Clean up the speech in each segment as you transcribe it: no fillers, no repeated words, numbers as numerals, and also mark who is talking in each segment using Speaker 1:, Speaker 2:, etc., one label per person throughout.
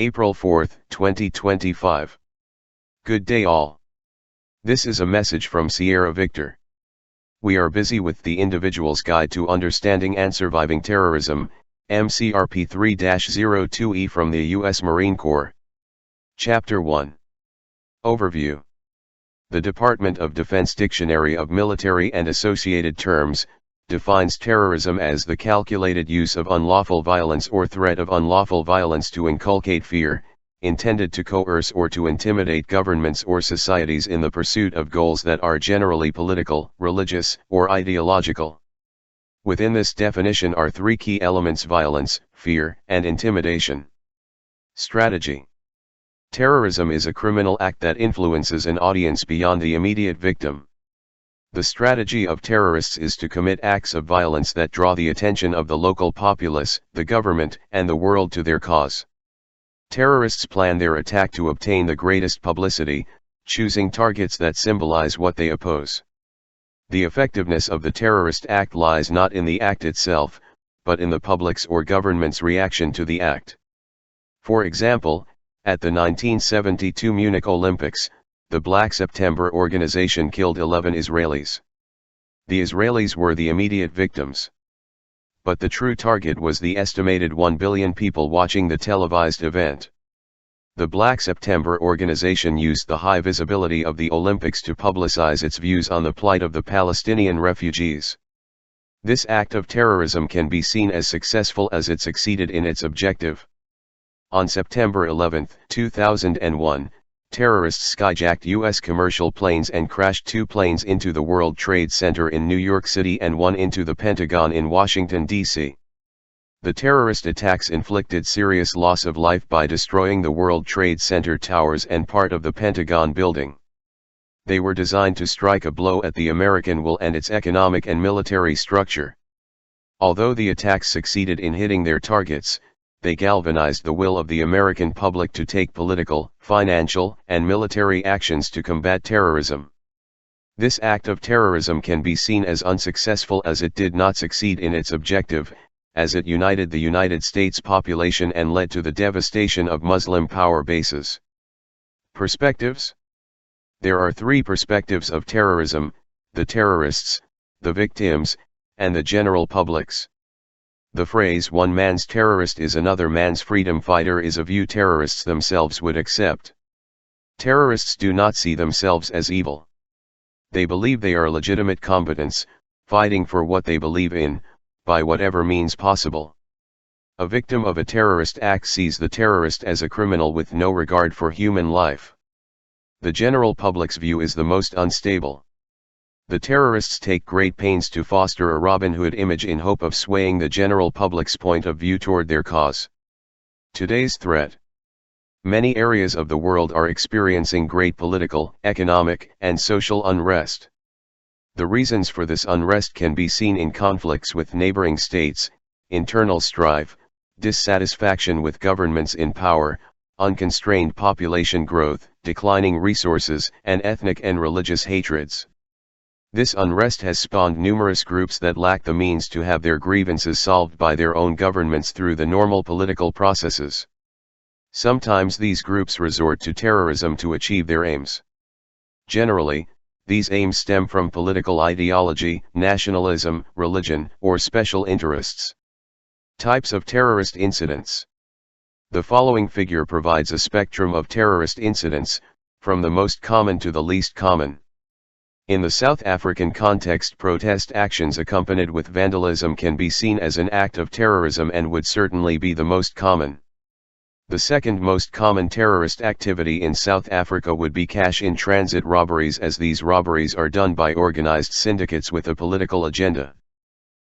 Speaker 1: April 4, 2025. Good day all. This is a message from Sierra Victor. We are busy with the Individual's Guide to Understanding and Surviving Terrorism, MCRP 3-02E from the U.S. Marine Corps. Chapter 1. Overview. The Department of Defense Dictionary of Military and Associated Terms defines terrorism as the calculated use of unlawful violence or threat of unlawful violence to inculcate fear, intended to coerce or to intimidate governments or societies in the pursuit of goals that are generally political, religious, or ideological. Within this definition are three key elements: violence, fear, and intimidation. Strategy. Terrorism is a criminal act that influences an audience beyond the immediate victim. The strategy of terrorists is to commit acts of violence that draw the attention of the local populace, the government, and the world to their cause. Terrorists plan their attack to obtain the greatest publicity, choosing targets that symbolize what they oppose. The effectiveness of the terrorist act lies not in the act itself, but in the public's or government's reaction to the act. For example, at the 1972 Munich Olympics, the Black September organization killed 11 Israelis. The Israelis were the immediate victims. But the true target was the estimated 1 billion people watching the televised event. The Black September organization used the high visibility of the Olympics to publicize its views on the plight of the Palestinian refugees. This act of terrorism can be seen as successful as it succeeded in its objective. On September 11, 2001, terrorists skyjacked U.S. commercial planes and crashed two planes into the World Trade Center in New York City and one into the Pentagon in Washington, D.C. The terrorist attacks inflicted serious loss of life by destroying the World Trade Center towers and part of the Pentagon building. They were designed to strike a blow at the American will and its economic and military structure. Although the attacks succeeded in hitting their targets, they galvanized the will of the American public to take political, financial, and military actions to combat terrorism. This act of terrorism can be seen as unsuccessful as it did not succeed in its objective, as it united the United States population and led to the devastation of Muslim power bases. Perspectives. There are three perspectives of terrorism: the terrorists, the victims, and the general publics. The phrase "one man's terrorist is another man's freedom fighter" is a view terrorists themselves would accept. Terrorists do not see themselves as evil. They believe they are legitimate combatants, fighting for what they believe in, by whatever means possible. A victim of a terrorist act sees the terrorist as a criminal with no regard for human life. The general public's view is the most unstable. The terrorists take great pains to foster a Robin Hood image in hope of swaying the general public's point of view toward their cause. Today's threat. Many areas of the world are experiencing great political, economic, and social unrest. The reasons for this unrest can be seen in conflicts with neighboring states, internal strife, dissatisfaction with governments in power, unconstrained population growth, declining resources, and ethnic and religious hatreds. This unrest has spawned numerous groups that lack the means to have their grievances solved by their own governments through the normal political processes. Sometimes these groups resort to terrorism to achieve their aims. Generally, these aims stem from political ideology, nationalism, religion, or special interests. Types of terrorist incidents. The following figure provides a spectrum of terrorist incidents, from the most common to the least common. In the South African context, protest actions accompanied with vandalism can be seen as an act of terrorism and would certainly be the most common. The second most common terrorist activity in South Africa would be cash-in-transit robberies, as these robberies are done by organized syndicates with a political agenda.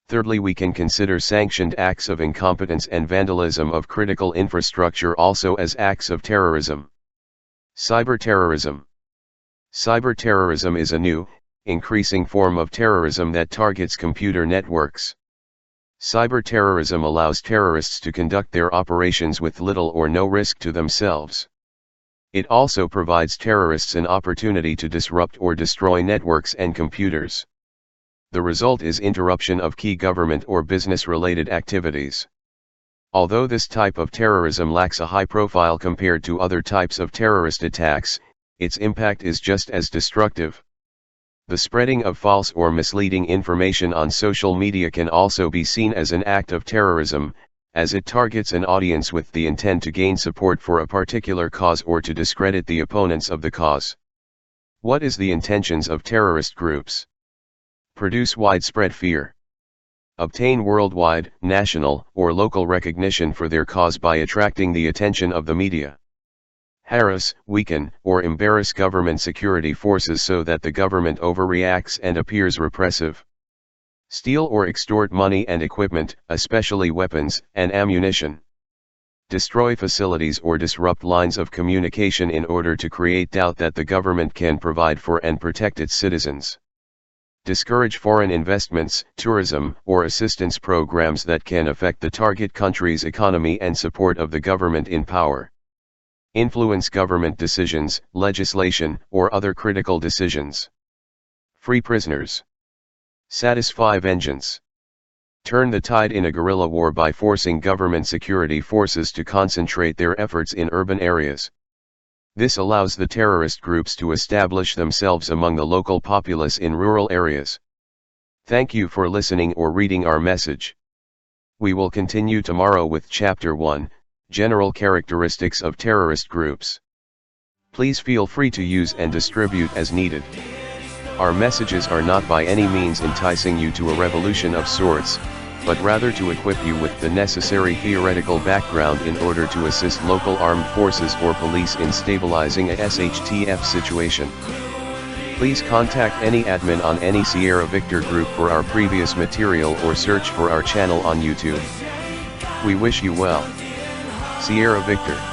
Speaker 1: Thirdly, we can consider sanctioned acts of incompetence and vandalism of critical infrastructure also as acts of terrorism. Cyberterrorism. Cyberterrorism is a new, increasing form of terrorism that targets computer networks. Cyberterrorism allows terrorists to conduct their operations with little or no risk to themselves. It also provides terrorists an opportunity to disrupt or destroy networks and computers. The result is interruption of key government or business-related activities. Although this type of terrorism lacks a high profile compared to other types of terrorist attacks, its impact is just as destructive. The spreading of false or misleading information on social media can also be seen as an act of terrorism, as it targets an audience with the intent to gain support for a particular cause or to discredit the opponents of the cause. What is the intentions of terrorist groups? Produce widespread fear. Obtain worldwide, national, or local recognition for their cause by attracting the attention of the media. Harass, weaken, or embarrass government security forces so that the government overreacts and appears repressive. Steal or extort money and equipment, especially weapons and ammunition. Destroy facilities or disrupt lines of communication in order to create doubt that the government can provide for and protect its citizens. Discourage foreign investments, tourism, or assistance programs that can affect the target country's economy and support of the government in power. Influence government decisions, legislation, or other critical decisions. Free prisoners. Satisfy vengeance. Turn the tide in a guerrilla war by forcing government security forces to concentrate their efforts in urban areas. This allows the terrorist groups to establish themselves among the local populace in rural areas. Thank you for listening or reading our message. We will continue tomorrow with Chapter 1, General Characteristics of Terrorist Groups. Please feel free to use and distribute as needed. Our messages are not by any means enticing you to a revolution of sorts, but rather to equip you with the necessary theoretical background in order to assist local armed forces or police in stabilizing a SHTF situation. Please contact any admin on any Sierra Victor group for our previous material or search for our channel on YouTube. We wish you well. Sierra Victor.